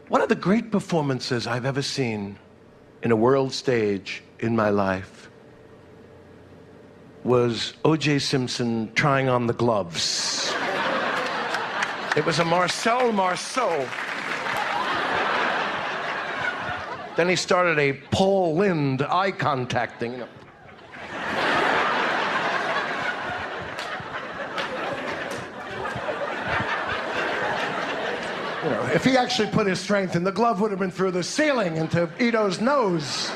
One of the great performances I've ever seen in a world stage in my life was O.J. Simpson trying on the gloves. It was a Marcel Marceau. Then he started a Paul Lynde eye contacting. You know, if he actually put his strength in, the glove would have been through the ceiling into Ito's nose.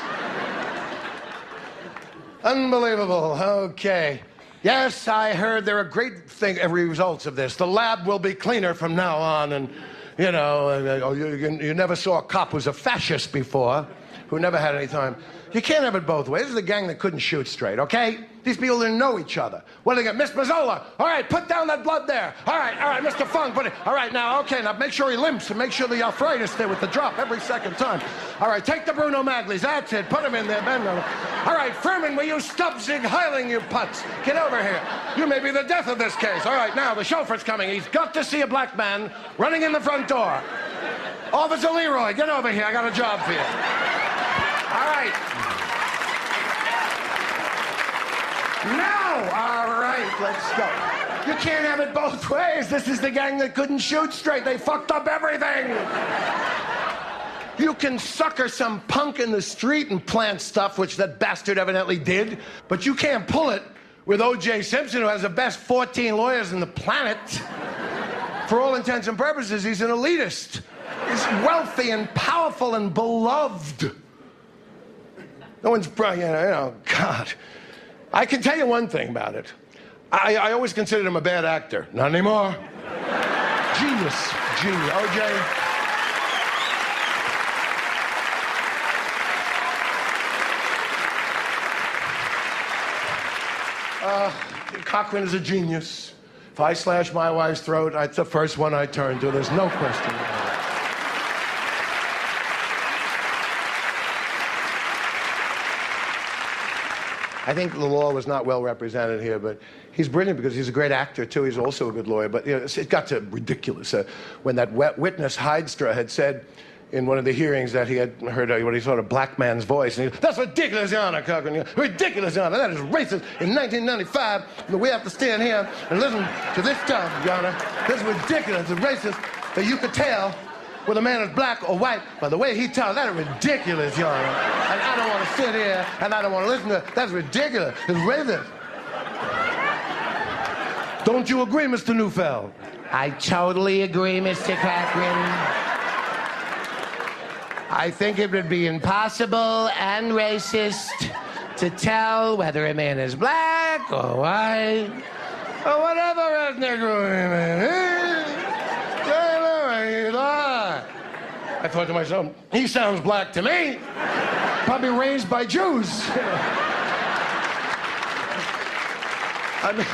Unbelievable. Okay. Yes, I heard there are great results of this. The lab will be cleaner from now on, and, you know, you never saw a cop who's a fascist before, who never had any time. You can't have it both ways. This is a gang that couldn't shoot straight, okay? These people didn't know each other. What do they get? Miss Mazzola, all right, put down that blood there. All right, Mr. Funk, put it. All right, now, okay, now make sure he limps and make sure the arthritis there with the drop every second time. All right, take the Bruno Magli's, that's it, put him in there, bend him. All right, Furman, will you stop zig-heiling, you putz? Get over here. You may be the death of this case. All right, now, the chauffeur's coming. He's got to see a black man running in the front door. Officer Leroy, get over here, I got a job for you. All right. Now, all right, let's go. You can't have it both ways. This is the gang that couldn't shoot straight. They fucked up everything. You can sucker some punk in the street and plant stuff, which that bastard evidently did, but you can't pull it with O.J. Simpson, who has the best 14 lawyers on the planet. For all intents and purposes, he's an elitist. He's wealthy and powerful and beloved. No one's, God. I can tell you one thing about it. I always considered him a bad actor. Not anymore. Genius. O.J. Cochran is a genius. If I slash my wife's throat, it's the first one I turn to. There's no question about it. I think the law was not well represented here, but he's brilliant because he's a great actor, too. He's also a good lawyer. But you know, it got to ridiculous when that witness Heidstra had said in one of the hearings that he had heard what he thought a black man's voice. And he, that's ridiculous, Your Honor, Cochran. Ridiculous, Your Honor. That is racist. In 1995, we have to stand here and listen to this stuff, Your Honor. This is ridiculous. It's racist that you could tell whether a man is black or white by the way he tells. That is ridiculous, Your Honor. And I don't want to sit here and I don't want to listen to it. That's ridiculous. It's racist. Don't you agree, Mr. Neufeld? I totally agree, Mr. Cochran. I think it would be impossible and racist to tell whether a man is black or white or whatever ethnic group he is. I thought to myself, he sounds black to me. Probably raised by Jews. I mean,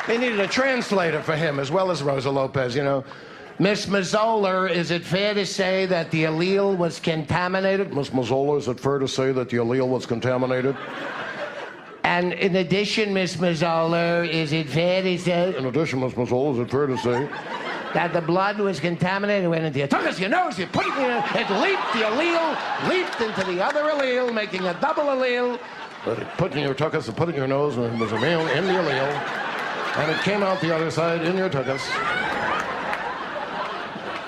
they needed a translator for him as well as Rosa Lopez, you know. Miss Mazzola, is it fair to say that the allele was contaminated? Miss Mazzola, is it fair to say that the allele was contaminated? And in addition, Miss Mazzola, is it fair to say... In addition, Miss Mazzola, is it fair to say... that the blood was contaminated, went into your tuchus, your nose, you put it in, it leaped, the allele leaped into the other allele, making a double allele. But it put in your tuchus, it put in your nose, and it was a male in the allele. And it came out the other side in your tuchus.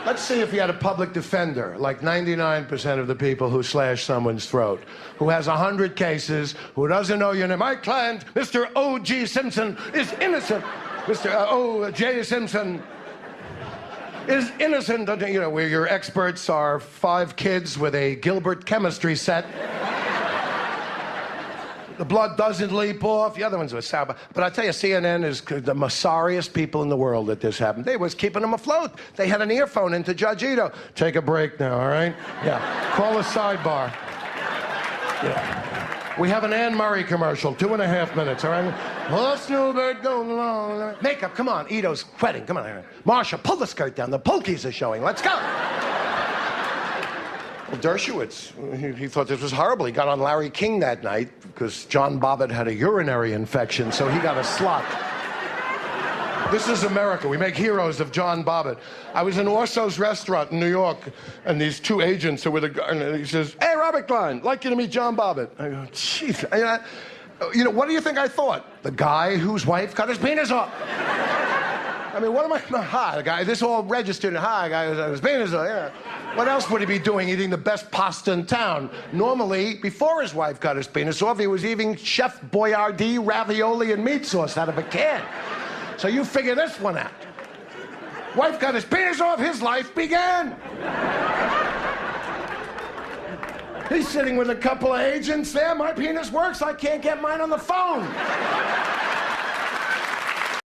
Let's see if you had a public defender, like 99% of the people who slash someone's throat, who has 100 cases, who doesn't know your name. My client, Mr. O.G. Simpson, is innocent. Mr. O.J. Simpson is innocent. You know, where your experts are 5 kids with a Gilbert chemistry set. The blood doesn't leap off. The other ones were sour. But I tell you, CNN is the most sorriest people in the world that this happened. They was keeping them afloat. They had an earphone into Judge Ito. Take a break now, all right? Yeah. Call a sidebar. Yeah. We have an Anne Murray commercial, 2.5 minutes, all right? Oh, snowbird going along. Makeup, come on. Ito's sweating. Come on. Marsha, pull the skirt down. The polkies are showing. Let's go. Well, Dershowitz, he thought this was horrible. He got on Larry King that night because John Bobbitt had a urinary infection, so he got a slot. This is America. We make heroes of John Bobbitt. I was in Orso's restaurant in New York, and these two agents are with a guy, and he says, "Hey, Robert Klein, like you to meet John Bobbitt." I go, "Jeez." You know, what do you think I thought? The guy whose wife cut his penis off. I mean, what am I? Hi, the guy. This all registered. Hi, guy. His penis off. Yeah. What else would he be doing? Eating the best pasta in town. Normally, before his wife cut his penis off, he was eating Chef Boyardee ravioli and meat sauce out of a can. So you figure this one out. Wife cut his penis off. His life began. He's sitting with a couple of agents there. My penis works. I can't get mine on the phone.